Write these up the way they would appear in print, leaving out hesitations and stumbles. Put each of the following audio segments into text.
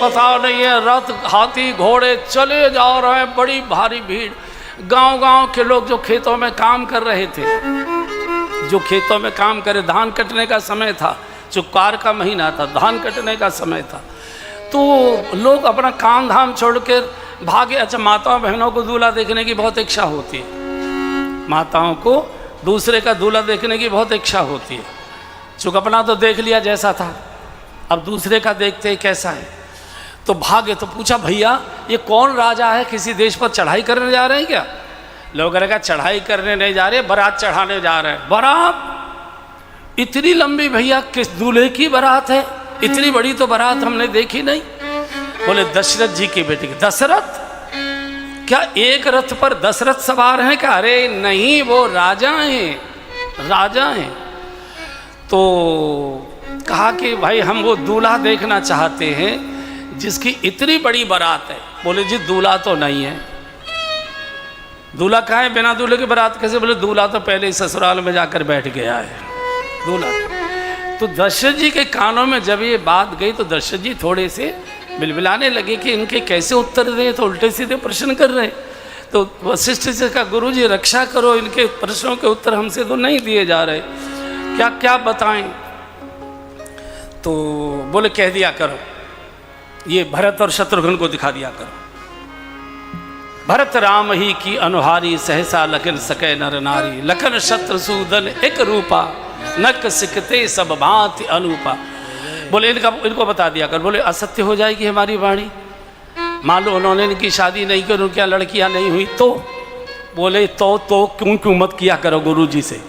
पता नहीं है, रथ हाथी घोड़े चले जा रहे हैं, बड़ी भारी भीड़। गांव-गांव के लोग जो खेतों में काम कर रहे थे, जो खेतों में काम करे, धान कटने का समय था, चुक्कार का महीना था, धान कटने का समय था, तो लोग अपना काम धाम छोड़ कर भागे। अच्छा, माताओं बहनों को दूल्हा देखने की बहुत इच्छा होती है, माताओं को दूसरे का दूल्हा देखने की बहुत इच्छा होती है। चूँकि अपना तो देख लिया जैसा था, अब दूसरे का देखते कैसा है, तो भागे। तो पूछा, भैया ये कौन राजा है, किसी देश पर चढ़ाई करने जा रहे हैं क्या? लोग कहा चढ़ाई करने नहीं जा रहे, बारात चढ़ाने जा रहे हैं। बारात इतनी लंबी भैया, किस दूल्हे की बारात है? इतनी बड़ी तो बारात हमने देखी नहीं। बोले दशरथ जी की बेटी। दशरथ? क्या एक रथ पर दशरथ सवार हैं क्या? अरे नहीं, वो राजा हैं, राजा हैं। तो कहा कि भाई हम वो दूल्हा देखना चाहते हैं जिसकी इतनी बड़ी बारात है। बोले जी दूल्हा तो नहीं है। दूल्हा कहाँ है? बिना दूल्हे की बारात कैसे? बोले दूल्हा तो पहले ही ससुराल में जाकर बैठ गया है, दूल्हा। तो दशरथ जी के कानों में जब ये बात गई तो दशरथ जी थोड़े से बिलबिलाने लगे कि इनके कैसे उत्तर दें, तो उल्टे सीधे प्रश्न कर रहे हैं। तो वशिष्ठ से कहा, गुरु जी रक्षा करो, इनके प्रश्नों के उत्तर हमसे तो नहीं दिए जा रहे, क्या क्या बताएं? तो बोले कह दिया करो, ये भरत और शत्रुघ्न को दिखा दिया करो। भरत राम ही की अनुहारी, सहसा लखन सकै नर नारी, लखन शत्रुसूदन एक रूपा, नक सिकते सब भांति अनूपा। बोले इनको बता दिया कर। बोले असत्य हो जाएगी हमारी वाणी, मान लो उन्होंने इनकी शादी नहीं की, उनकी लड़कियां नहीं हुई तो? बोले तो क्यों मत किया करो गुरुजी से,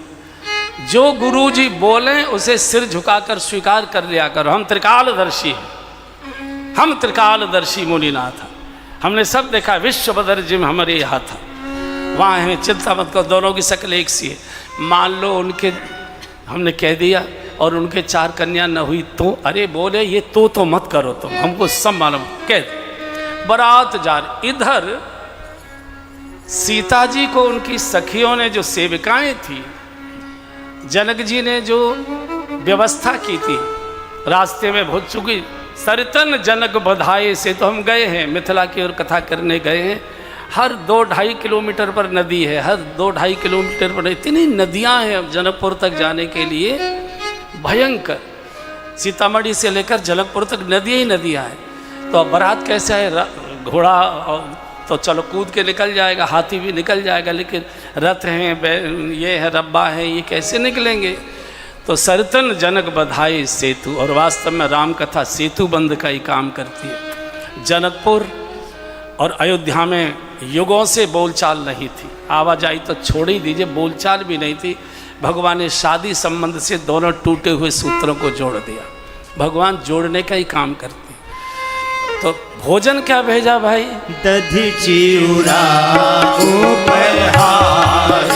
जो गुरुजी बोलें उसे सिर झुकाकर स्वीकार कर लिया करो। हम त्रिकालदर्शी हैं, हम त्रिकालदर्शी मुनिनाथ, हमने सब देखा, विश्व बदर जिम हमारे यहाँ था, वहाँ है, चिंता मत करो, दोनों की शक्ल एक सी है। मान लो उनके हमने कह दिया और उनके 4 कन्या न हुई तो? अरे बोले ये तो मत करो तुम, हमको सब मालूम। कह बारात जा रही, इधर सीता जी को उनकी सखियों ने, जो सेविकाएं थी, जनक जी ने जो व्यवस्था की थी, रास्ते में बहुत चुकी। सरतन जनक बधाए से तो हम गए हैं, मिथिला की ओर कथा करने गए हैं। हर 2-2.5 किलोमीटर पर नदी है, हर 2-2.5 किलोमीटर पर इतनी नदियां हैं अब जनकपुर तक जाने के लिए, भयंकर। सीतामढ़ी से लेकर जनकपुर तक नदियाँ ही नदियाँ हैं। तो अब बारात कैसे है? घोड़ा तो चलो कूद के निकल जाएगा, हाथी भी निकल जाएगा, लेकिन रथ हैं, ये है, रब्बा है, ये कैसे निकलेंगे? तो सरतन जनक बधाई सेतु, और वास्तव में राम कथा सेतु बंध का ही काम करती है। जनकपुर और अयोध्या में युगों से बोलचाल नहीं थी, आवाजाही तो छोड़ ही दीजिए, बोलचाल भी नहीं थी। भगवान ने शादी संबंध से दोनों टूटे हुए सूत्रों को जोड़ दिया। भगवान जोड़ने का ही काम करते। तो भोजन क्या भेजा भाई? दधि चिउरा उपहार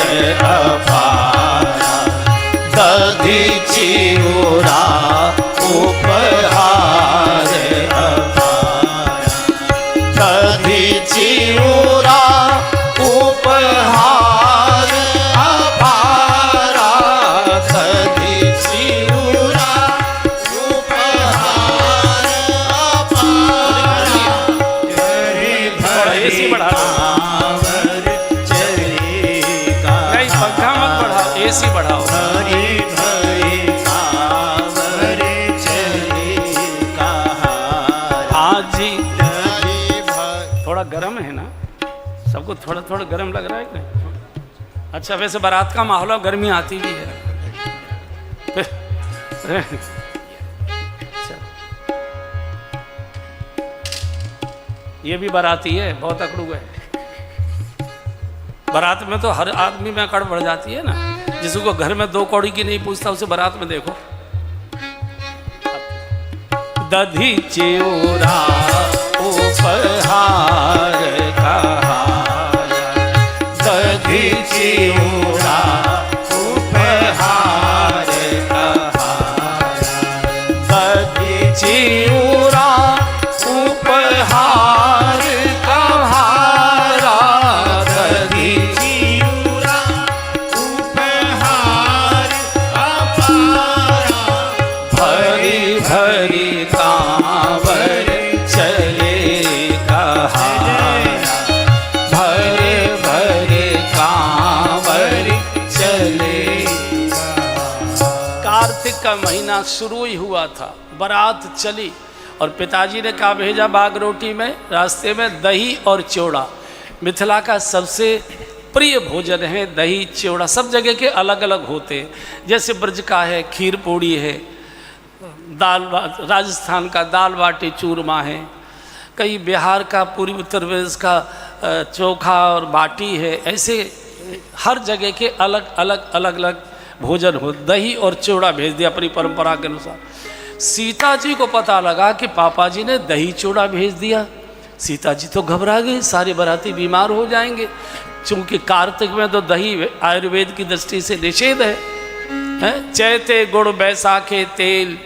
अपारा, दधि चिउरा उपहार अपारा, दधि चिउरा उपहार अपारा, दधि चिउरा उपहार अपारा, एसी बढ़ा पंखा मत बढ़ाओ, एसी बढ़ाओ। आज जी थोड़ा गर्म है ना, सबको थोड़ा थोड़ा गर्म लग रहा है कि नहीं? अच्छा, वैसे बारात का माहौल है, गर्मी आती भी है। अच्छा, ये भी बाराती है, बहुत अकड़ू है। बारात में तो हर आदमी में अकड़ बढ़ जाती है ना, जिसको घर में 2 कौड़ी की नहीं पूछता, उसे बारात में देखो। दधि चिउरा उपहार कहारा, दधि चिउरा उपहार कहारा, दधि चिउरा उपहार कहारा, दधि चिउरा उपहार अपारा, भरी भरी कांवर चली महीना शुरू ही हुआ था, बारात चली और पिताजी ने कहा भेजा बागरोटी में, रास्ते में दही और चिवड़ा। मिथिला का सबसे प्रिय भोजन है दही चिवड़ा। सब जगह के अलग अलग होते हैं, जैसे ब्रज का है खीर पूड़ी है, राजस्थान का दाल बाटी चूरमा है, कई बिहार का पूरी उत्तर प्रदेश का चोखा और बाटी है। ऐसे हर जगह के अलग अलग भोजन हो। दही और चिवड़ा भेज दिया अपनी परंपरा के अनुसार। सीता जी को पता लगा कि पापा जी ने दही चिवड़ा भेज दिया। सीता जी तो घबरा गई, सारे बाराती बीमार हो जाएंगे, क्योंकि कार्तिक में तो दही आयुर्वेद की दृष्टि से निषेध है। चैते गुड़ बैसाखे तेल,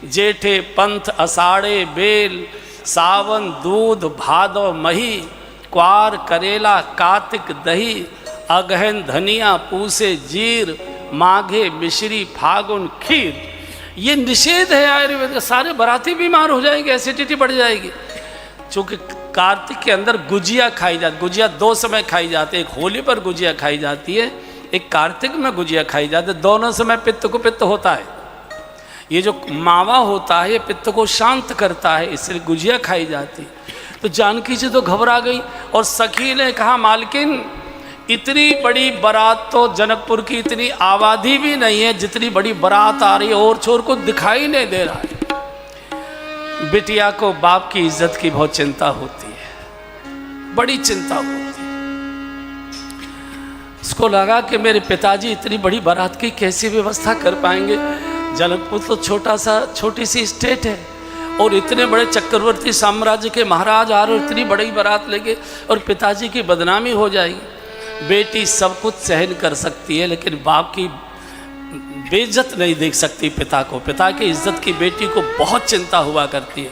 जेठे पंथ अषाढ़े बेल, सावन दूध भादो मही, क्वार करेला कार्तिक दही, अगहन धनिया पूसे जीर, माघे मिश्री फागुन खीर। ये निषेध है आयुर्वेद का। सारे बाराती बीमार हो जाएंगे, एसिडिटी बढ़ जाएगी। चूँकि कार्तिक के अंदर गुजिया खाई जाती, गुजिया 2 समय खाई जाती है, एक होली पर गुजिया खाई जाती है, एक कार्तिक में गुजिया खाई जाती है। दोनों समय पित्त को पित्त होता है। ये जो मावा होता है ये पित्त को शांत करता है, इसलिए गुजिया खाई जाती। तो जानकी जी तो घबरा गई और सखी ने कहा मालकिन इतनी बड़ी बारात तो जनकपुर की इतनी आबादी भी नहीं है जितनी बड़ी बारात आ रही है, और छोर को दिखाई नहीं दे रहा है। बिटिया को बाप की इज्जत की बहुत चिंता होती है, बड़ी चिंता होती है। उसको लगा कि मेरे पिताजी इतनी बड़ी बारात की कैसी व्यवस्था कर पाएंगे। जनकपुर तो छोटी सी स्टेट है और इतने बड़े चक्रवर्ती साम्राज्य के महाराज आ रहे, इतनी बड़ी बारात लेके, और पिताजी की बदनामी हो जाएगी। बेटी सब कुछ सहन कर सकती है लेकिन बाप की बेइज्जत नहीं देख सकती पिता को। पिता की इज्जत की बेटी को बहुत चिंता हुआ करती है।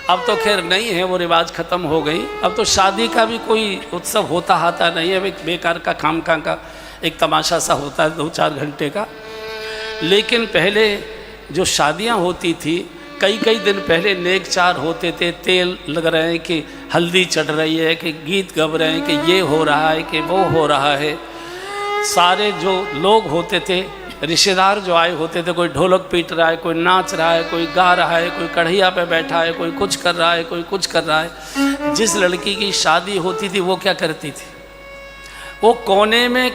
अब तो खैर नहीं है, वो रिवाज ख़त्म हो गई। अब तो शादी का भी कोई उत्सव होता नहीं है, एक बेकार का खामखा का एक तमाशा सा होता है 2-4 घंटे का। लेकिन पहले जो शादियां होती थी, कई दिन पहले नेकचार होते थे, तेल लग रहे हैं कि हल्दी चढ़ रही है, कि गीत गब रहे हैं कि ये हो रहा है कि वो हो रहा है। सारे जो लोग होते थे, रिश्तेदार जो आए होते थे, कोई ढोलक पीट रहा है, कोई नाच रहा है, कोई गा रहा है, कोई कढ़ैया पे बैठा है, कोई कुछ कर रहा है, कोई कुछ कर रहा है। जिस लड़की की शादी होती थी वो क्या करती थी, वो कोने में,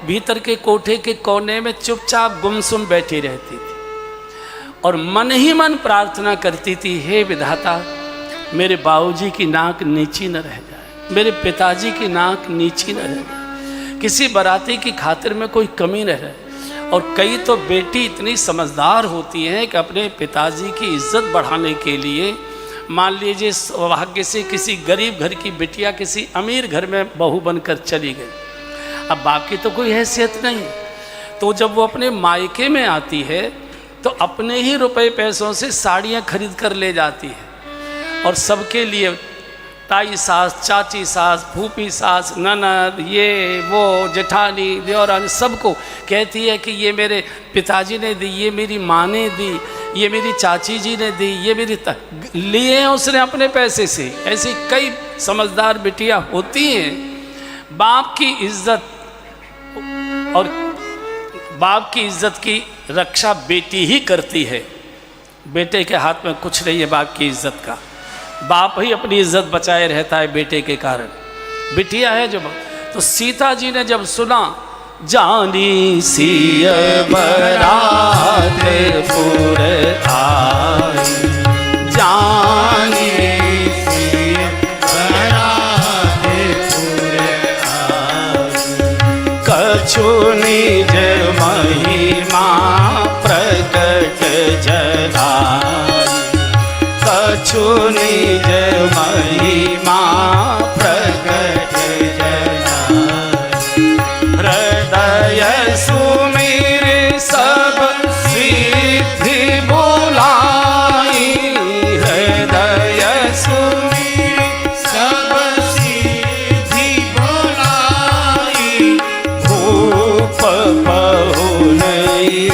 भीतर के कोठे के कोने में चुपचाप गुमसुम बैठी रहती थी और मन ही मन प्रार्थना करती थी, हे विधाता मेरे बाबूजी की नाक नीची न रह जाए, मेरे पिताजी की नाक नीची न रह जाए, किसी बाराती की खातिर में कोई कमी न रहे। और कई तो बेटी इतनी समझदार होती हैं कि अपने पिताजी की इज्जत बढ़ाने के लिए, मान लीजिए सौभाग्य से किसी गरीब घर की बिटिया किसी अमीर घर में बहू बनकर चली गई, अब बाप की तो कोई हैसियत नहीं, तो जब वो अपने मायके में आती है तो अपने ही रुपए पैसों से साड़ियाँ खरीद कर ले जाती है और सबके लिए, ताई सास, चाची सास, फूफी सास, ननद, ये वो, जेठानी, देवरानी, सबको कहती है कि ये मेरे पिताजी ने दी, ये मेरी माँ ने दी, ये मेरी चाची जी ने दी, ये मेरी लिए हैं उसने अपने पैसे से। ऐसी कई समझदार बिटियाँ होती हैं। बाप की इज्जत और बाप की इज्जत की रक्षा बेटी ही करती है, बेटे के हाथ में कुछ नहीं है बाप की इज्जत का। बाप ही अपनी इज्जत बचाए रहता है बेटे के कारण। बिटिया है जब, तो सीता जी ने जब सुना, जानी सिय बरात पुर आई, जानी सिय बरात पुर आई, कछु निज महिमा प्रकट जनाई, कछु निज महिमा प्रकट जनाई, हृदय सुमिर सब सिद्धि बुलाई, हृदय सुमिर सब सिद्धि बुलाई, भूप पहुनई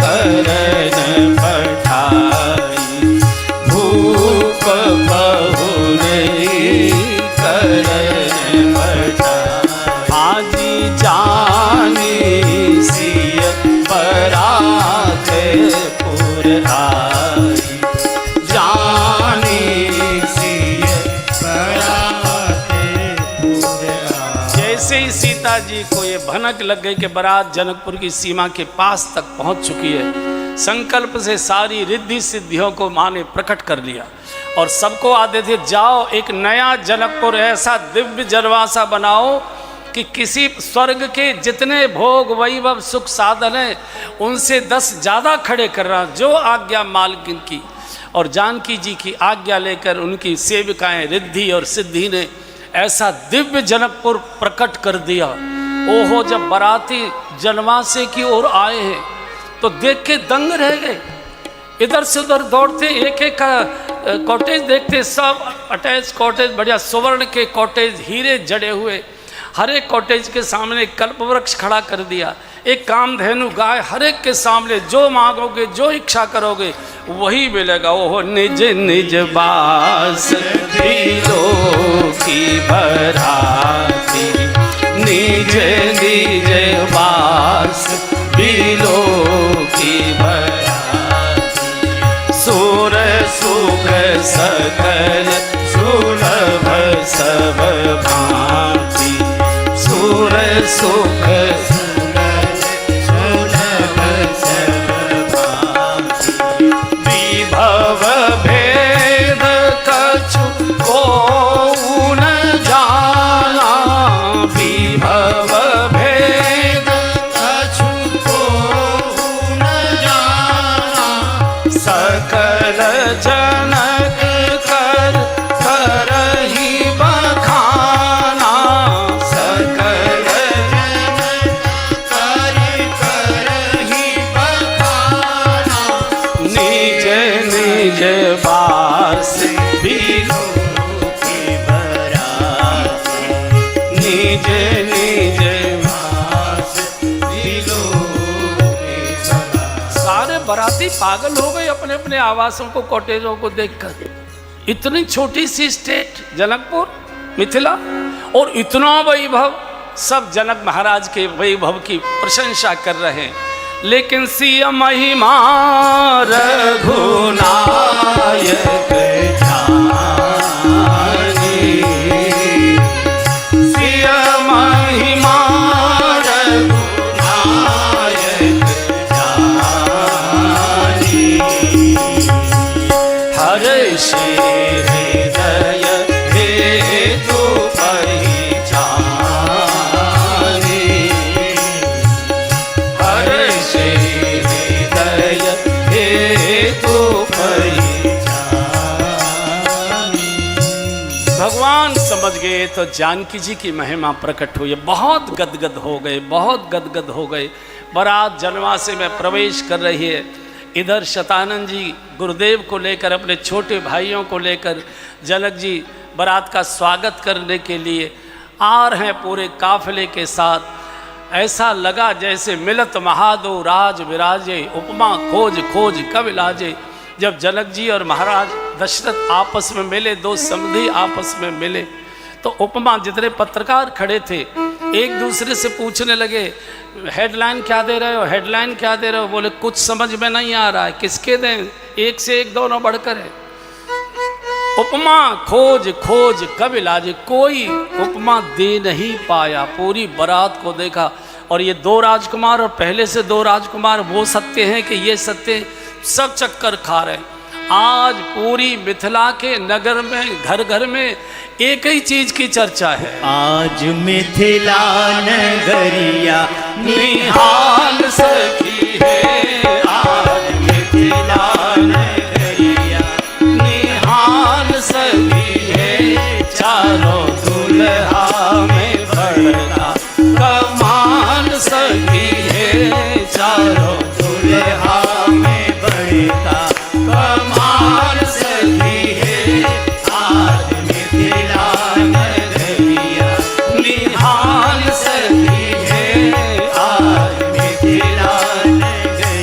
करन पठाई, भूप पहुनई करन पठाई। पिताजी को ये भनक लग गई कि बारात जनकपुर की सीमा के पास तक पहुंच चुकी है। संकल्प से सारी रिद्धि सिद्धियों को माँ ने प्रकट कर लिया और सबको आदेश थे, जाओ एक नया जनकपुर ऐसा दिव्य जनवासा बनाओ कि किसी स्वर्ग के जितने भोग वैभव सुख साधन हैं उनसे 10 ज़्यादा खड़े करना। जो आज्ञा मालकिन की और जानकी जी की आज्ञा लेकर उनकी सेविकाएं रिद्धि और सिद्धि ने ऐसा दिव्य जनकपुर प्रकट कर दिया। ओहो, जब बाराती जनवासे की ओर आए हैं तो देख के दंग रह गए। इधर से उधर दौड़ते, एक एक कॉटेज देखते, सब अटैच कॉटेज, बढ़िया सुवर्ण के कॉटेज, हीरे जड़े हुए। हर एक कॉटेज के सामने कल्पवृक्ष खड़ा कर दिया, एक कामधेनु गाय, हर एक के सामने जो मांगोगे जो इच्छा करोगे वही मिलेगा। ओहो, निज निज बास दिलों की भराती, निज निज बास दिलों की भराती, सुर सुख सकल सुलभ सब भांति, सुर सुख सुलभ सब भांति, विभव भेद कछु को न जाना, विभव भेद कछु को न जाना, सकल जनक कर करहि बखाना, सकल जनक कर करहि बखाना, निज निज बास बिलों की भराती, निज निज बास बिलों की भराती। सारे बाराती पागल हो गए अपने अपने आवासों को, कॉटेजों को देखकर। इतनी छोटी सी स्टेट जनकपुर, मिथिला, और इतना वैभव। सब जनक महाराज के वैभव की प्रशंसा कर रहे हैं। लेकिन सिय महिमा रघुनायक जानी, सिय महिमा रघुनायक जानी, हर्ष हृदय हेतु परिचारी, हर्ष हृदय हेतु परिचारी। भगवान समझ गए तो जानकी जी की महिमा प्रकट हुई। बहुत गदगद हो गए, बहुत गदगद हो गए। बारात जनवासे में प्रवेश कर रही है। इधर शतानंद जी गुरुदेव को लेकर, अपने छोटे भाइयों को लेकर जनक जी बारात का स्वागत करने के लिए आ रहे हैं पूरे काफिले के साथ। ऐसा लगा जैसे मिलत महादो राज विराजे, उपमा खोज खोज कब लाजे। जब जनक जी और महाराज दशरथ आपस में मिले, दो समधी आपस में मिले, तो उपमा, जितने पत्रकार खड़े थे एक दूसरे से पूछने लगे, हेडलाइन क्या दे रहे हो, हेडलाइन क्या दे रहे हो। बोले कुछ समझ में नहीं आ रहा है, किसके दें, एक से एक दोनों बढ़कर है। उपमा खोज खोज कब इलाज, कोई उपमा दे नहीं पाया। पूरी बारात को देखा और ये 2 राजकुमार और पहले से 2 राजकुमार वो सत्य हैं कि ये सत्य, सब चक्कर खा रहे हैं। आज पूरी मिथिला के नगर में, घर घर में एक ही चीज की चर्चा है, आज मिथिला नगरिया निहाल सखी है, आज मिथिला नगरिया निहाल सखी है, चारों दुल्हा में बड़का कमाल सखी है, चारों दुल्हा में बड़का कमाल सखी है, आज मिथिला नगरिया निहाल सखी है, आज मिथिला नगरिया।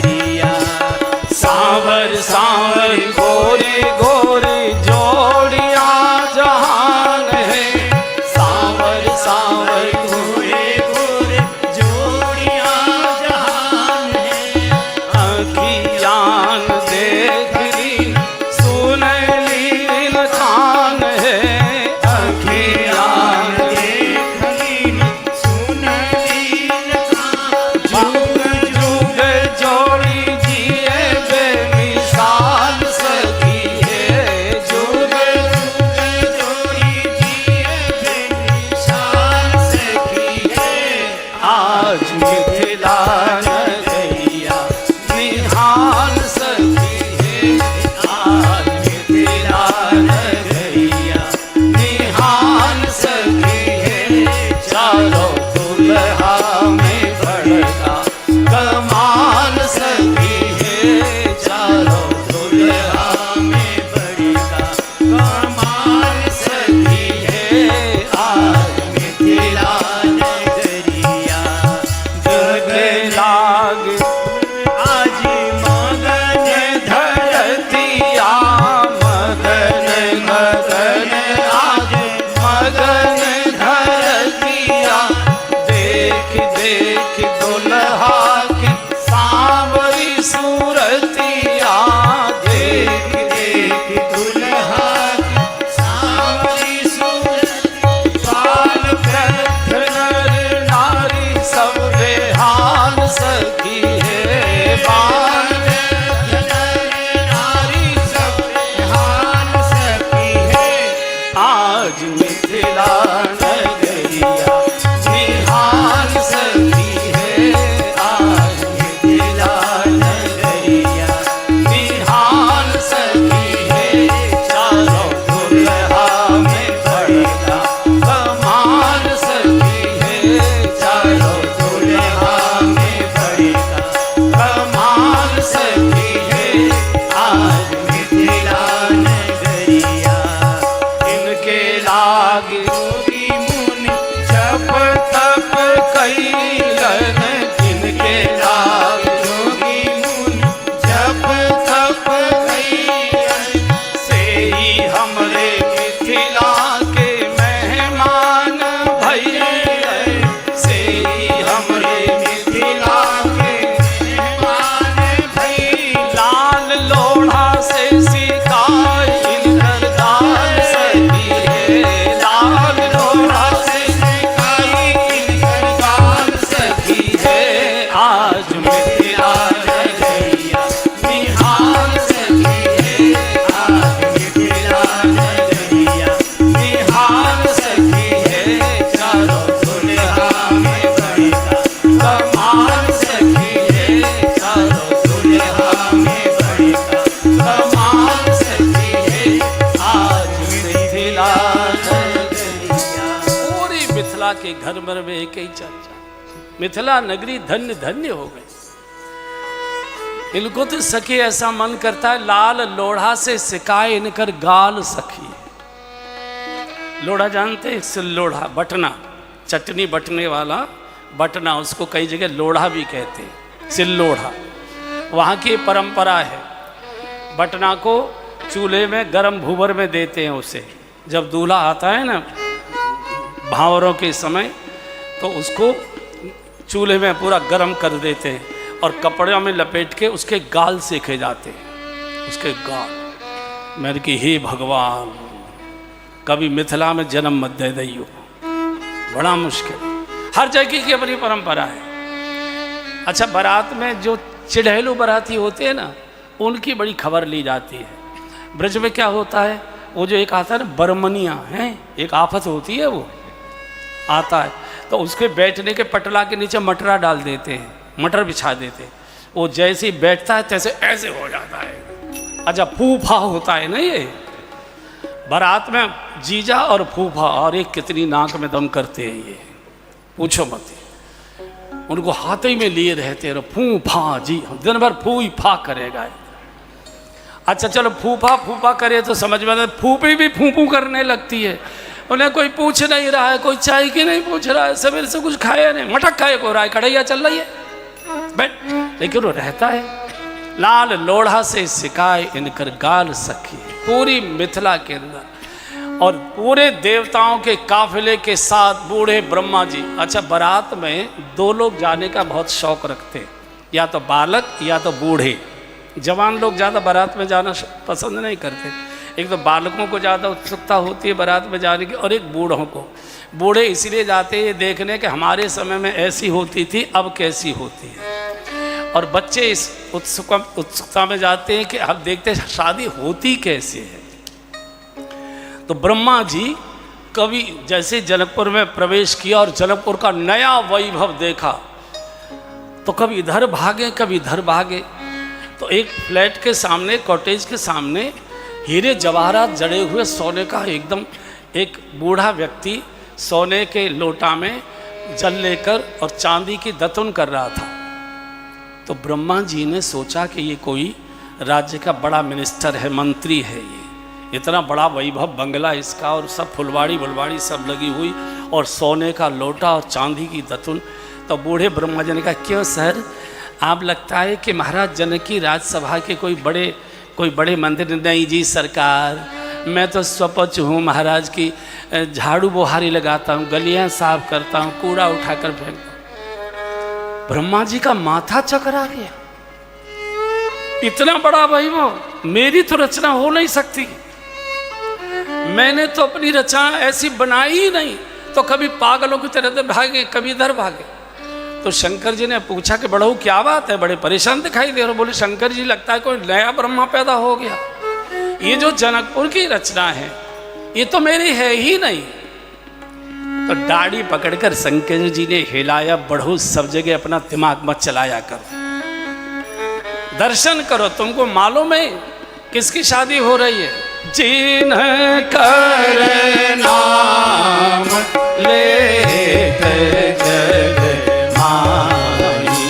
आज मिथिला नगरिया निहाल सखी है, आज मिथिला नगरिया निहाल सखी है, चारों दुल्हा में बड़का कमाल सखी है, चारों दुल्हा में बड़का कमाल सखी है, आज मिथिला नगरिया। इनके लागे योगी मुनि जप तप कैलन, इनके लागे योगी मुनि जप तप कैलन, से ही हमरे मिथिला के मेहमान भइलन, से ही हमरे मिथिला के मेहमान भइलन। लाल लोढ़ा से सिकाई इनकर गाल सखी है, लाल लोढ़ा से सिकाई इनकर गाल सखी है, आज मिथिला नगरिया निहाल सखी है, आज मिथिला नगरिया निहाल सखी है, चारों दुल्हा में बड़का कमाल सखी है, चारों दुल्हा में बड़का कमाल सखी है, आज मिथिला नगरिया। पूरी मिथिला के घर भर में एक ही चर्चा, मिथिला नगरी धन्य धन्य हो गई। इनको तो सखी ऐसा मन करता है, लाल लोढ़ा से सिकाए इनकर गाल सखी। लोढ़ा जानते हैं? सिल लोढ़ा, बटना, चटनी बटने वाला बटना, उसको कई जगह लोढ़ा भी कहते हैं, सिल लोढ़ा। वहाँ की परंपरा है, बटना को चूल्हे में गरम भूबर में देते हैं उसे। जब दूल्हा आता है ना भावरों के समय, तो उसको चूल्हे में पूरा गरम कर देते हैं और कपड़े में लपेट के उसके गाल सेके जाते हैं, उसके गाल। मैंने कि हे भगवान, कभी मिथिला में जन्म मत दे दैयो, बड़ा मुश्किल। हर जगह की अपनी परंपरा है। अच्छा, बारात में जो चिढ़ैलू बाराती होते हैं ना, उनकी बड़ी खबर ली जाती है। ब्रज में क्या होता है, वो जो एक आता है ना बरमनिया है, एक आफत होती है, वो आता है तो उसके बैठने के पटला के नीचे मटरा डाल देते हैं, मटर बिछा देते हैं। वो जैसे ही बैठता है तैसे ऐसे हो जाता है। अच्छा, फूफा होता है ना ये बारात में, जीजा और फूफा, और एक कितनी नाक में दम करते हैं ये, पूछो मत। उनको हाथ ही में लिए रहते हैं, फूफा जी, दिन भर फू ही फा करेगा। अच्छा चलो, फूफा फूफा करे तो समझ में आता, फूफी भी फूफू करने लगती है। उन्हें कोई पूछ नहीं रहा है, कोई चाय की नहीं पूछ रहा है, सवेरे से कुछ खाया नहीं, मटक खाए को रहा है, कढ़ैया चल रही है, बैठ। लेकिन वो रहता है। लाल लोढ़ा से सिकाए इनकर गाल सखी, पूरी मिथिला के अंदर। और पूरे देवताओं के काफिले के साथ बूढ़े ब्रह्मा जी। अच्छा, बारात में दो लोग जाने का बहुत शौक रखते, या तो बालक या तो बूढ़े। जवान लोग ज़्यादा बारात में जाना पसंद नहीं करते। एक तो बालकों को ज़्यादा उत्सुकता होती है बारात में जाने की, और एक बूढ़ों को। बूढ़े इसलिए जाते हैं देखने के हमारे समय में ऐसी होती थी, अब कैसी होती है। और बच्चे इस उत्सुकता में जाते हैं कि अब देखते हैं शादी होती कैसे है। तो ब्रह्मा जी कभी जैसे जनकपुर में प्रवेश किया और जनकपुर का नया वैभव देखा, तो कभी इधर भागे कभी इधर भागे। तो एक फ्लैट के सामने, कॉटेज के सामने हीरे जवाहरात जड़े हुए सोने का एकदम एक बूढ़ा व्यक्ति सोने के लोटा में जल लेकर और चांदी की दतुन कर रहा था। तो ब्रह्मा जी ने सोचा कि ये कोई राज्य का बड़ा मिनिस्टर है, मंत्री है, ये इतना बड़ा वैभव बंगला इसका, और सब फुलवाड़ी बुलवाड़ी सब लगी हुई, और सोने का लोटा और चांदी की दतुन। तो बूढ़े ब्रह्मा जी ने कहा, क्यों सर, आप लगता है कि महाराज जनक की राजसभा के कोई बड़े मंत्री? नहीं जी सरकार, मैं तो स्वपच हूँ महाराज की, झाड़ू बुहारी लगाता हूँ, गलियाँ साफ करता हूँ, कूड़ा उठाकर फेंकता हूँ। ब्रह्मा जी का माथा चकरा गया, इतना बड़ा वैभव मेरी तो रचना हो नहीं सकती, मैंने तो अपनी रचना ऐसी बनाई ही नहीं। तो कभी पागलों की तरह भागे, कभी इधर भागे। तो शंकर जी ने पूछा कि बड़हू क्या बात है, बड़े परेशान दिखाई दे रहे हो। बोले, शंकर जी लगता है कोई नया ब्रह्मा पैदा हो गया। ये जो जनकपुर की रचना है, ये तो मेरी है ही नहीं। तो दाढ़ी पकड़कर शंकर जी ने हिलाया, बढ़ो सब जगह अपना दिमाग मत चलाया करो, दर्शन करो, तुमको मालूम है किसकी शादी हो रही है? जिन्ह कर नाम लेत जग माही,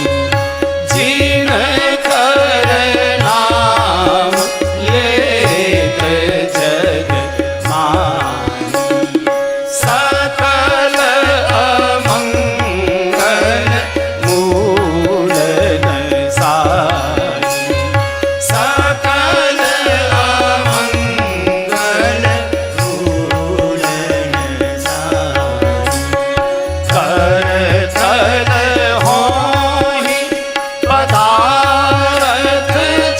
जिन्ह कर नाम लेत जग माही, सकल अमंगल मूल नसाई, सकल अमंगल मूल नसाई, करतल होहि पदारथ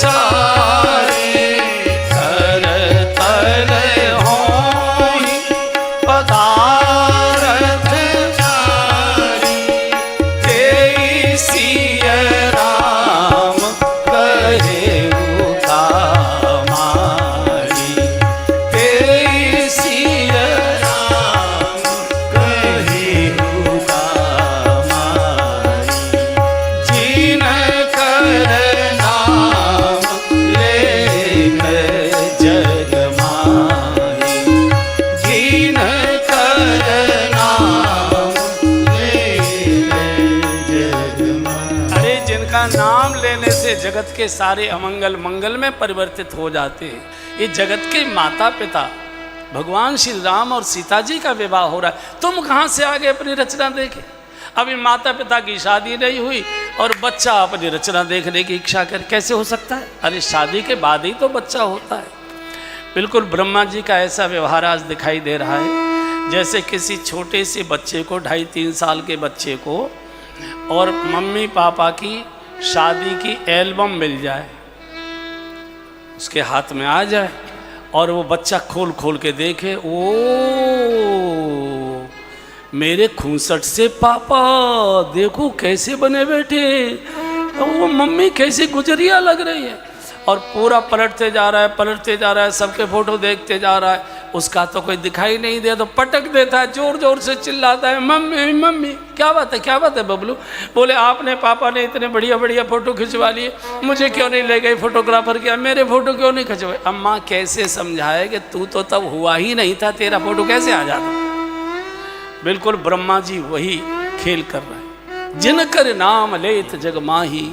चारि, करतल होहि पदारथ चारि, तेई सिय राम कहेउ कामारि, तेई सिय राम कहेउ कामारि, जिन्ह कर नाम लेत जग माही, जिन्ह कर नाम लेत जग माही। अरे जिनका नाम लेने से जगत के सारे अमंगल मंगल में परिवर्तित हो जाते हैं। ये जगत के माता पिता भगवान श्री राम और सीता जी का विवाह हो रहा है, तुम कहाँ से आ गए अपनी रचना देखे? अभी माता पिता की शादी नहीं हुई और बच्चा अपनी रचना देखने की इच्छा कर, कैसे हो सकता है? अरे शादी के बाद ही तो बच्चा होता है। बिल्कुल ब्रह्मा जी का ऐसा व्यवहार आज दिखाई दे रहा है, जैसे किसी छोटे से बच्चे को, 2.5-3 साल के बच्चे को, और मम्मी पापा की शादी की एल्बम मिल जाए, उसके हाथ में आ जाए और वो बच्चा खोल खोल के देखे, ओ मेरे 65 से पापा देखो कैसे बने बैठे, वो मम्मी कैसी गुजरिया लग रही है, और पूरा पलटते जा रहा है, पलटते जा रहा है, सबके फोटो देखते जा रहा है, उसका तो कोई दिखाई नहीं दे तो पटक देता है, जोर जोर से चिल्लाता है, मम्मी मम्मी। क्या बात है, क्या बात है बबलू? बोले आपने पापा ने इतने बढ़िया बढ़िया फोटो खिंचवा लिए, मुझे क्यों नहीं ले गए फोटोग्राफर के, मेरे फोटो क्यों नहीं खिंचवाए? अम्मा कैसे समझाए कि तू तो तब हुआ ही नहीं था, तेरा फोटो कैसे आ जाता? बिल्कुल ब्रह्मा जी वही खेल कर रहे हैं। जिनकर नाम लेत जग माही,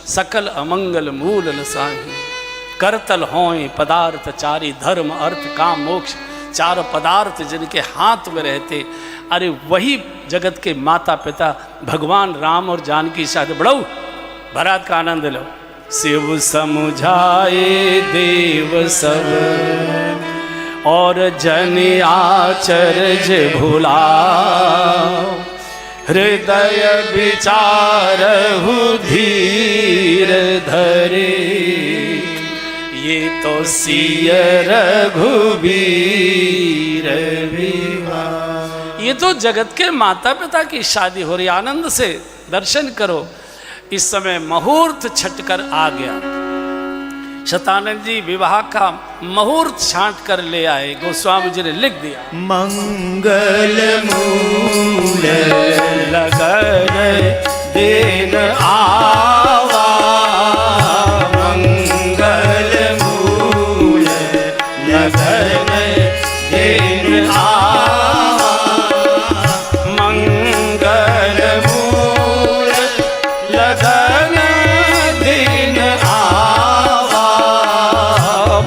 सकल अमंगल मूल नसाही, करतल होए पदार्थ चारि, धर्म अर्थ काम मोक्ष, चार पदार्थ जिनके हाथ में रहते। अरे वही जगत के माता पिता भगवान राम और जानकी शादी, बढ़ाओ बारात का आनंद लो। शिव समुझाए देव सब और जन आचरज भुलाओ, हृदय विचारहु धीर धरे, ये तो सिय रघुबीर विवाह। ये तो जगत के माता पिता की शादी हो रही, आनंद से दर्शन करो। इस समय मुहूर्त छटकर आ गया, शतानंद जी विवाह का मुहूर्त छांट कर ले आए, गोस्वामी जी ने लिख दिया, मंगल मूल लगन दिन आवा, मंगल मूल लगन दिन आवा, मंगल मूल लगन दिन आवा,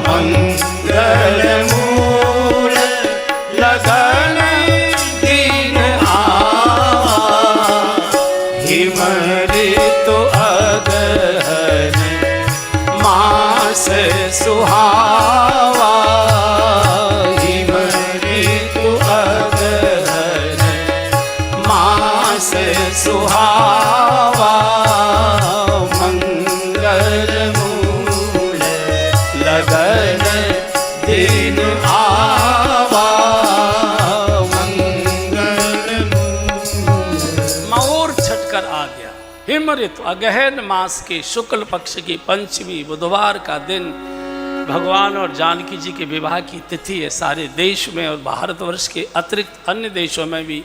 मंगल मूल लगन दिन आवा, हिम ऋतु अगहन मास सुहावा, हिम ऋतु अगहन मास सुहावा, मंगल मूल लगन दिन आवा, मंगल मुहूर्त छटकर आ गया। हिम ऋतु अगहन मास के शुक्ल पक्ष की पंचमी बुधवार का दिन भगवान और जानकी जी के विवाह की तिथि है सारे देश में और भारतवर्ष के अतिरिक्त अन्य देशों में भी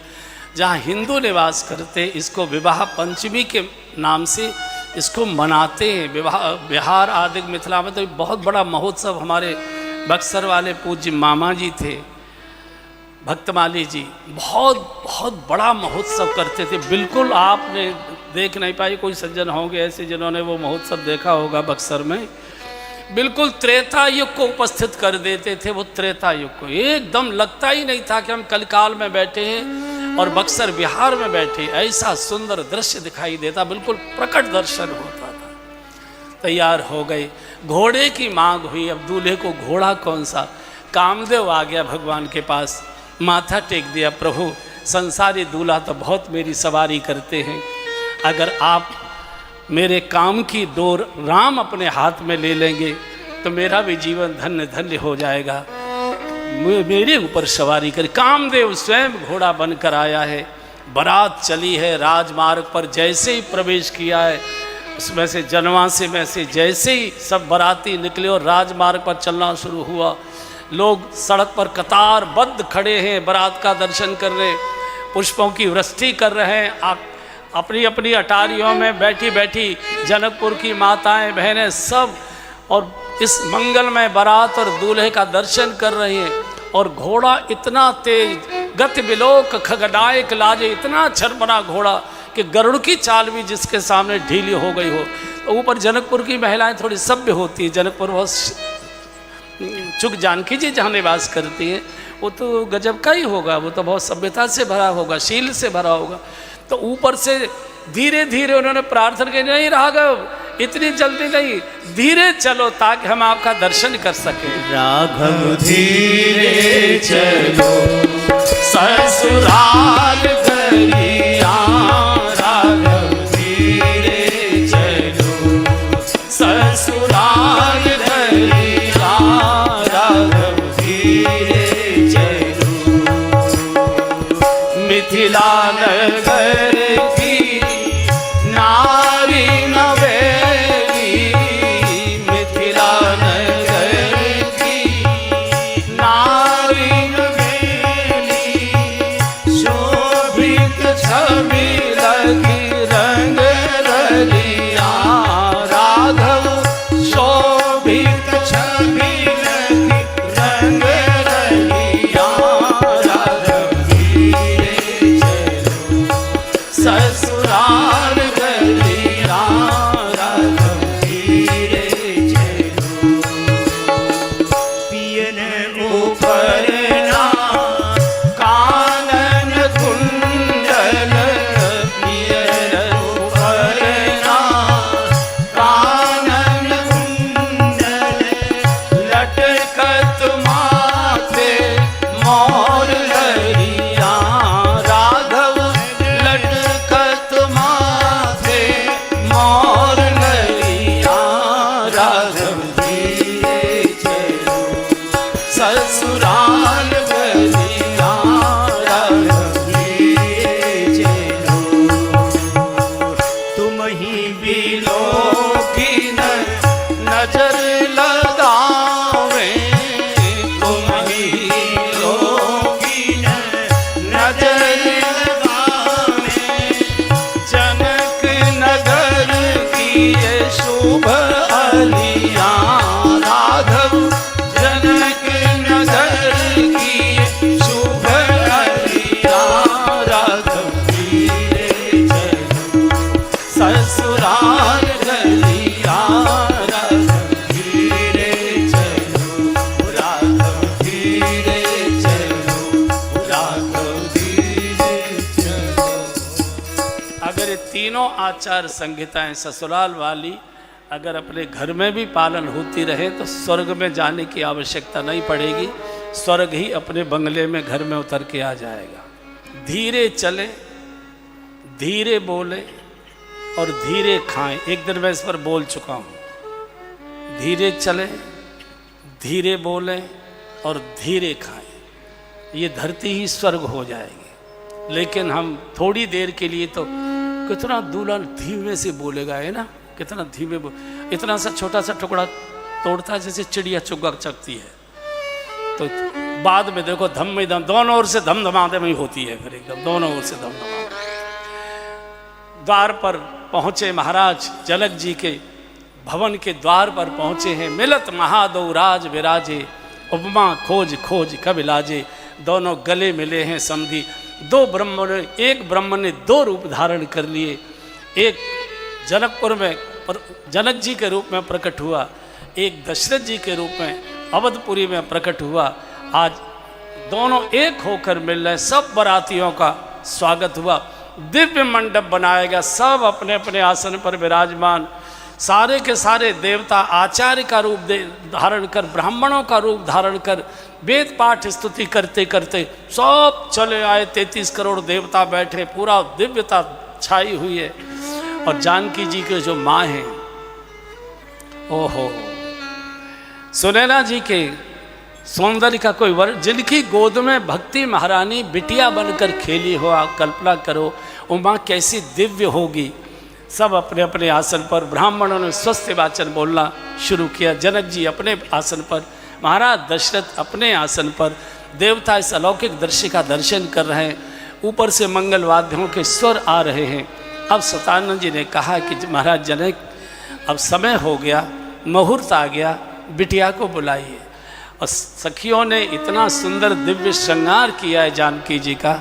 जहाँ हिंदू निवास करते इसको विवाह पंचमी के नाम से इसको मनाते हैं। विवाह बिहार आदि मिथिला में तो बहुत बड़ा महोत्सव हमारे बक्सर वाले पूज्य मामा जी थे भक्तमाली जी, बहुत बहुत बड़ा महोत्सव करते थे। बिल्कुल आपने देख नहीं पाई, कोई सज्जन होंगे ऐसे जिन्होंने वो महोत्सव देखा होगा बक्सर में। बिल्कुल त्रेता युग को उपस्थित कर देते थे वो त्रेता युग को, एकदम लगता ही नहीं था कि हम कलिकाल में बैठे हैं और बक्सर बिहार में बैठे। ऐसा सुंदर दृश्य दिखाई देता, बिल्कुल प्रकट दर्शन होता था। तैयार हो गए, घोड़े की मांग हुई। अब दूल्हे को घोड़ा कौन सा, कामदेव आ गया भगवान के पास, माथा टेक दिया, प्रभु संसारी दूल्हा तो बहुत मेरी सवारी करते हैं, अगर आप मेरे काम की डोर राम अपने हाथ में ले लेंगे तो मेरा भी जीवन धन्य धन्य हो जाएगा, मेरे ऊपर सवारी कर। कामदेव स्वयं घोड़ा बनकर आया है, बारात चली है राजमार्ग पर, जैसे ही प्रवेश किया है उसमें से जनवासे में से जैसे ही सब बाराती निकले और राजमार्ग पर चलना शुरू हुआ, लोग सड़क पर कतारबद्ध खड़े हैं बारात का दर्शन करने, पुष्पों की वृष्टि कर रहे हैं। आप अपनी अपनी अटारियों में बैठी बैठी जनकपुर की माताएं बहनें सब और इस मंगलमय बारात और दूल्हे का दर्शन कर रही हैं। और घोड़ा इतना तेज, गति बिलोक खगनायक लाजे, इतना छरपना घोड़ा कि गरुड़ की चाल भी जिसके सामने ढीली हो गई हो। तो ऊपर जनकपुर की महिलाएं थोड़ी सभ्य होती है, जनकपुर बहुत चुक जानकी जी जहाँ निवास करती है वो तो गजब का ही होगा, वो तो बहुत सभ्यता से भरा होगा, शील से भरा होगा। तो ऊपर से धीरे धीरे उन्होंने प्रार्थना की, नहीं राघव इतनी जल्दी नहीं, धीरे चलो ताकि हम आपका दर्शन कर सकें। राघव धीरे चलो ससुराल गरिया, राघव धीरे चलो ससुराल गरिया, राघव धीरे चलो मिथिला नगर की नारी नवेली, मिथिला नगर की नारी नवेली, शोभित छवि लगी रंग रलिया, राघव शोभित छवि लगी रंग रलिया, राघव धीरे चलो ससुराल गरिया, राघव धीरे चलो पियन ऊपर ना कानन कुंडल, पियन ऊपर ना कानन कुंडल, लटकत माथे मोर लरिया, राघव लटकत माथे मोर लरिया, राघव धीरे चलो ससुराल गरिया, राघव धीरे चलो तुम ही बिलो की नजर लगावे, तुम ही बिलो की नजर लगावे, जनक नगर की ये शुभ अलिया, राघव जनक नगर की ये शुभ अलिया, राघव धीरे चलो ससुराल गरिया, राघव धीरे चलो, राघव धीरे चलो, राघव धीरे चलो। अगर ये तीनों आचार संहिताएं ससुराल वाली अगर अपने घर में भी पालन होती रहे तो स्वर्ग में जाने की आवश्यकता नहीं पड़ेगी, स्वर्ग ही अपने बंगले में घर में उतर के आ जाएगा। धीरे चले, धीरे बोले और धीरे खाएं। एक दिन मैं इस पर बोल चुका हूँ। धीरे चले, धीरे बोले और धीरे खाएं, ये धरती ही स्वर्ग हो जाएगी। लेकिन हम थोड़ी देर के लिए तो कितना दूल्हा धीमे से बोलेगा, है ना, कितना धीमे इतना सा छोटा सा टुकड़ा तोड़ता है जैसे चिड़िया चुग्गा चकती है। तो बाद में देखो धम में धम, दोनों ओर से धमधमाते में ही होती है, फिर एकदम दोनों ओर से धमधमा। द्वार पर पहुंचे महाराज, जनक जी के भवन के द्वार पर पहुंचे हैं। मिलत महादो राज विराजे, उपमा खोज खोज कब इलाजे। दोनों गले मिले हैं समधी। दो ब्रह्म ने, एक ब्रह्म ने दो रूप धारण कर लिए। एक जनकपुर में जनक जी के रूप में प्रकट हुआ, एक दशरथ जी के रूप में अवधपुरी में प्रकट हुआ। आज दोनों एक होकर मिल रहे, सब बारातियों का स्वागत हुआ। दिव्य मंडप बनाया गया, सब अपने अपने आसन पर विराजमान। सारे के सारे देवता आचार्य का रूप धारण कर, ब्राह्मणों का रूप धारण कर, वेद पाठ स्तुति करते करते सब चले आए। 33 करोड़ देवता बैठे, पूरा दिव्यता छाई हुई है। और जानकी जी के जो माँ हैं, ओहो, सुनैना जी के सौंदर्य का कोई वर्ग, जिनकी गोद में भक्ति महारानी बिटिया बनकर खेली हो, आप कल्पना करो वो माँ कैसी दिव्य होगी। सब अपने अपने आसन पर, ब्राह्मणों ने स्वस्थ वाचन बोलना शुरू किया। जनक जी अपने आसन पर, महाराज दशरथ अपने आसन पर। देवता इस अलौकिक दृश्य का दर्शन कर रहे हैं। ऊपर से मंगल वाद्यों के स्वर आ रहे हैं। अब सतानंद जी ने कहा कि महाराज जनक, अब समय हो गया, मुहूर्त आ गया, बिटिया को बुलाइए। और सखियों ने इतना सुंदर दिव्य श्रृंगार किया है जानकी जी का,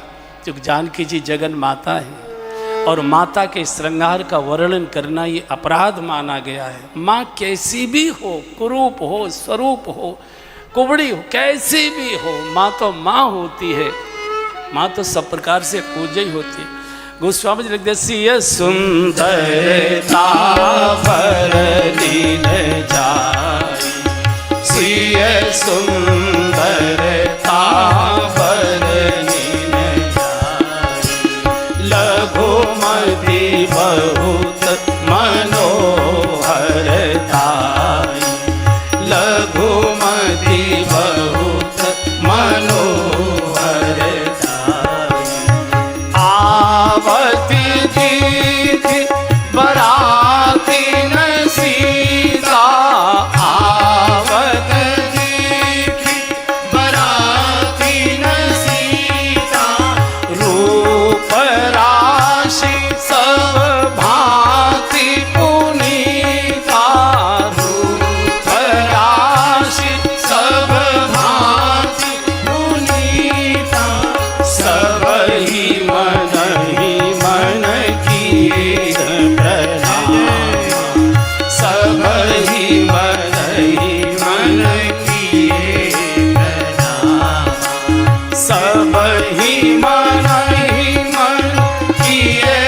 क्योंकि जानकी जी जगन माता है और माता के श्रृंगार का वर्णन करना ये अपराध माना गया है। माँ कैसी भी हो, कुरूप हो, स्वरूप हो, कुबड़ी हो, कैसी भी हो, माँ तो माँ होती है। माँ तो सब प्रकार से पूज्य ही होती है। गोस्वामी जी लिख दे, सिय सुंदरता पर दीन जाई, सिय सुंदरता पर दीन जाई, लघुमति बहुत मनोहर ताई, लघुमति बहुत मनोहर ताई। आवती दीख बराती न सीता, आवत दीख बराती न सीता, रूप राशि सब भांति पुनीता, रूप राशि सब भांति पुनीता, सब ही मन किए प्रणाम, सब ही मन किए प्रणाम, सब ही मन किए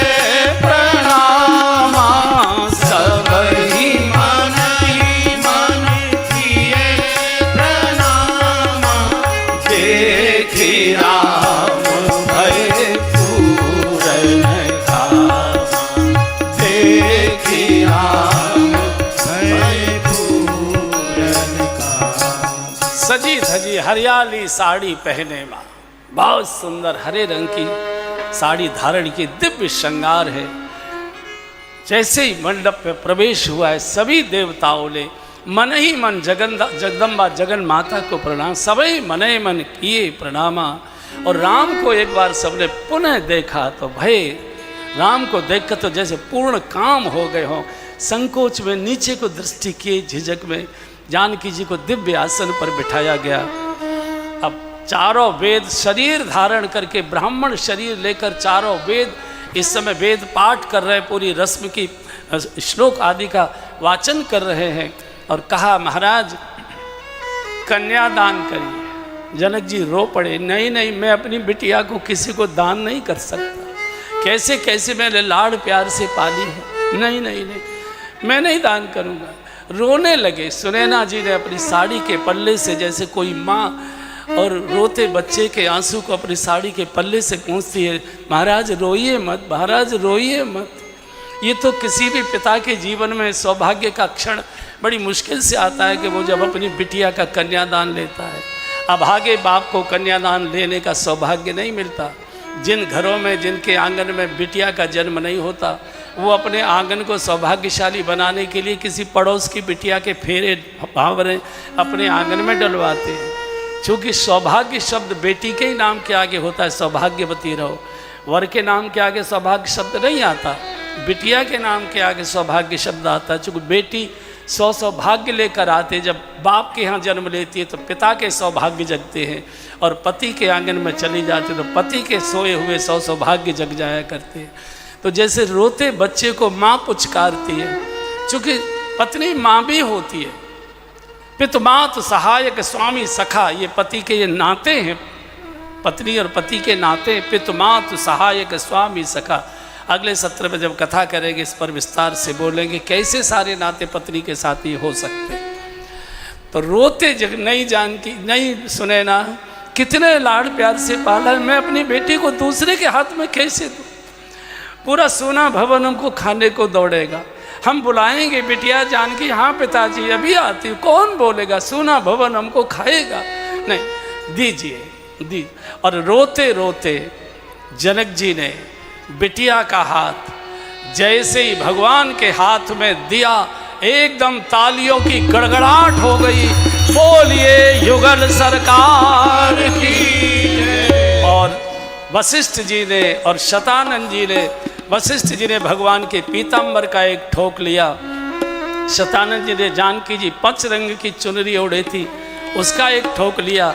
प्रणाम, सब ही मन किए प्रणाम। देखी राम भय पूरन काम, देखी राम भय पूरन काम। सजी धजी हरियाली साड़ी पहने माँ, बहुत सुंदर हरे रंग की साड़ी धारण की, दिव्य श्रृंगार है। जैसे ही मंडप में प्रवेश हुआ है, सभी देवताओं ने मन ही मन जगदम्बा जगन माता को प्रणाम, सभी मन ही मन किए प्रणामा। और राम को एक बार सबने पुनः देखा तो भय, राम को देखकर तो जैसे पूर्ण काम हो गए हों। संकोच में नीचे को दृष्टि किए, झिझक में जानकी जी को दिव्य आसन पर बिठाया गया। अब चारों वेद शरीर धारण करके, ब्राह्मण शरीर लेकर चारों वेद इस समय वेद पाठ कर रहे, पूरी रस्म की श्लोक आदि का वाचन कर रहे हैं। और कहा महाराज कन्यादान करिए। जनक जी रो पड़े, नहीं नहीं, मैं अपनी बिटिया को किसी को दान नहीं कर सकता, कैसे कैसे मैंने लाड़ प्यार से पाली है, नहीं नहीं नहीं, मैं नहीं दान करूँगा। रोने लगे। सुनैना जी ने अपनी साड़ी के पल्ले से, जैसे कोई माँ और रोते बच्चे के आंसू को अपनी साड़ी के पल्ले से पहुँचती है, महाराज रोइए मत, महाराज रोइए मत। ये तो किसी भी पिता के जीवन में सौभाग्य का क्षण बड़ी मुश्किल से आता है कि वो जब अपनी बिटिया का कन्यादान लेता है। अभागे बाप को कन्यादान लेने का सौभाग्य नहीं मिलता। जिन घरों में, जिनके आंगन में बिटिया का जन्म नहीं होता, वो अपने आंगन को सौभाग्यशाली बनाने के लिए किसी पड़ोस की बिटिया के फेरे भावरे अपने आंगन में डलवाते हैं। क्योंकि सौभाग्य शब्द बेटी के ही नाम के आगे होता है, सौभाग्यवती रहो। वर के नाम के आगे सौभाग्य शब्द नहीं आता, बिटिया के नाम के आगे सौभाग्य शब्द आता है। चूँकि बेटी सौभाग्य लेकर आते, जब बाप के यहाँ जन्म लेती है तो पिता के सौभाग्य जगते हैं, और पति के आंगन में चली जाती है तो पति के सोए हुए सौभाग्य जग जाया करते हैं। तो जैसे रोते बच्चे को माँ पुचकारती है, चूँकि पत्नी माँ भी होती है। पितुमात सहायक स्वामी सखा, ये पति के ये नाते हैं, पत्नी और पति के नाते। पितुमात सहायक स्वामी सखा, अगले सत्र में जब कथा करेंगे इस पर विस्तार से बोलेंगे कैसे सारे नाते पत्नी के साथ ही हो सकते। तो रोते जब नहीं जानकी नहीं सुने ना, कितने लाड़ प्यार से पाला है, मैं अपनी बेटी को दूसरे के हाथ में कैसे दूँ। पूरा सोना भवन हमको खाने को दौड़ेगा। हम बुलाएंगे बिटिया जानकी, हाँ पिताजी अभी आती, कौन बोलेगा सोना भवन हमको खाएगा, नहीं दीजिए। और रोते रोते जनक जी ने बिटिया का हाथ जैसे ही भगवान के हाथ में दिया, एकदम तालियों की गड़गड़ाहट हो गई। बोलिए युगल सरकार की। और वशिष्ठ जी ने और शतानंद जी ने, वशिष्ठ जी ने भगवान के पीताम्बर का एक ठोक लिया, शतानंद जी ने जानकी जी 5 रंग की चुनरी ओढ़ी थी उसका एक ठोक लिया,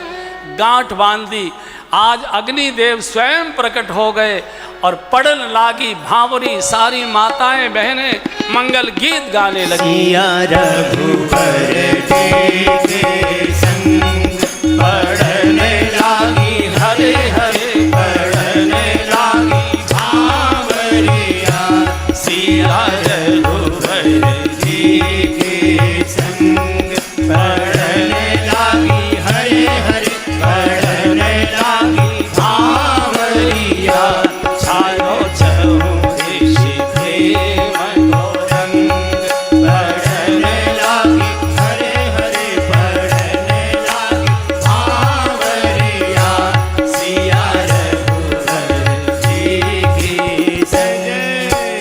गांठ बांध दी। आज अग्निदेव स्वयं प्रकट हो गए और पड़न लागी भावरी सारी माताएं बहनें मंगल गीत गाने लगी। रघुवर के संग पड़ने लागी, हरे हरे पड़ने लागी भावरिया। सिया रघुवर जी के संग पड़ने लागी, हरे हरे पड़ने लागी भावरिया। छायो चहुदेश प्रेम को रंग पड़ने लागी, हरे हरे पड़ने लागी भावरिया। सिया रघुवर जी की संग।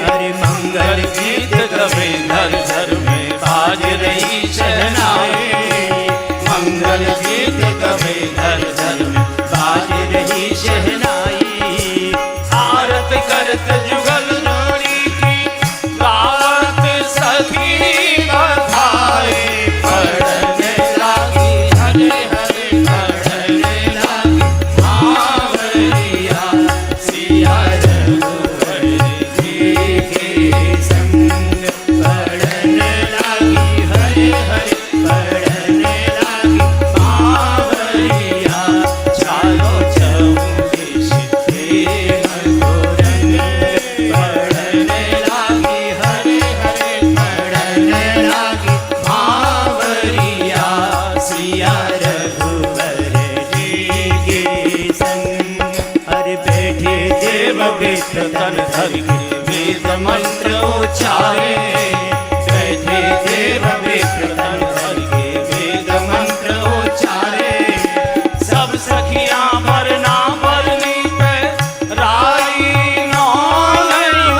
हरि मंगल गीत गवे घर घर में बाज रही शहनाई। मंगल गीत गवे घर घर में बाज रही शहनाई। आरत करत जुगल जोड़ी की गावत सखी बधाई। पड़ने लागी, हरे हरे पड़ने लागी भावरिया। सिया रघुवर जी के संग पड़ने लागी, हरे हरे पड़ने लागी भावरिया। चालो चहुदेश प्रेम को रंग पड़ने लागी, हरे हरे पड़ने लागी भावरिया। सिया रघुवर जी के संग। हरि बैठे देव बेठ तन धर के वेद मंत्र उचारे। बैठे देव बेठ तन धर के वेद मंत्र उचारे। सब सखियां मरना मरनी पे राई नौन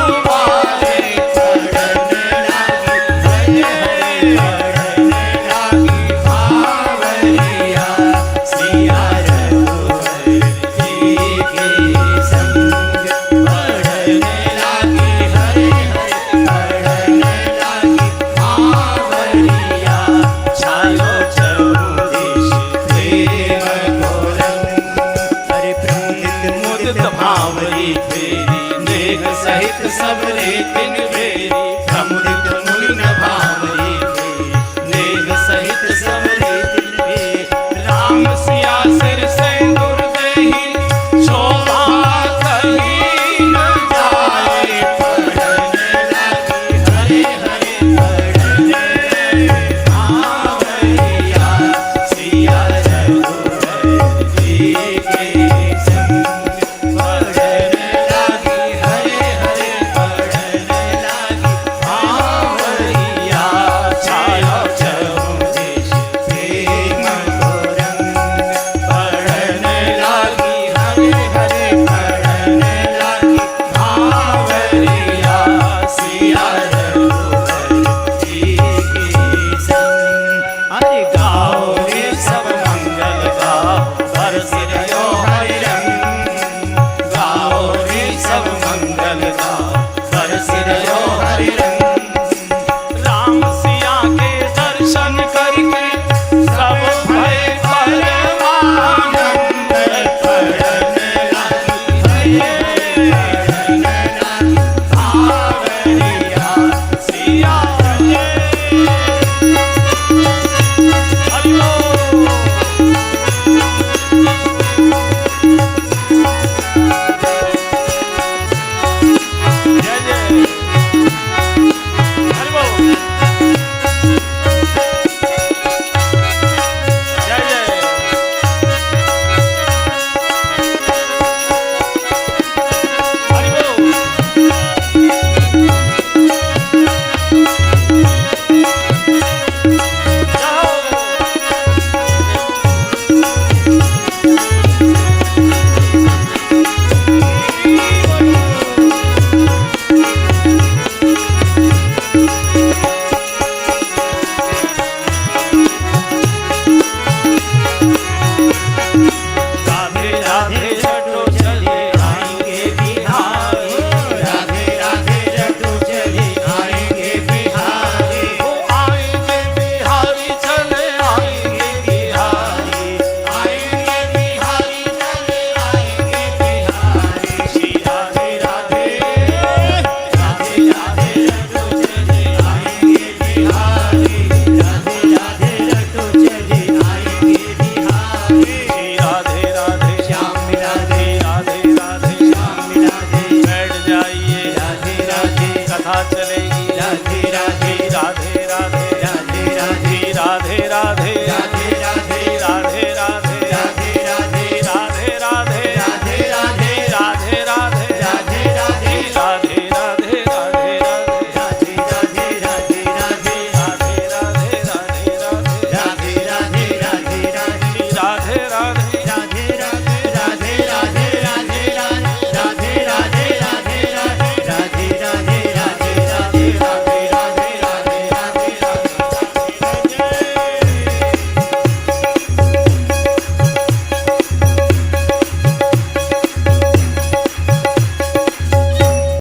उबारे। पड़ने लागी, हरे हरे पड़ने लागी भावरिया। सिया रघुवर जी के संग पड़ने लागी, हरे हरे पड़ने लागी भावरिया। छायो चहुदेश प्रेम को रंग। हरे प्रमुदित मुदित भावरी फेरी, नेह सहित सब रे तिन बेरी। प्रमुदित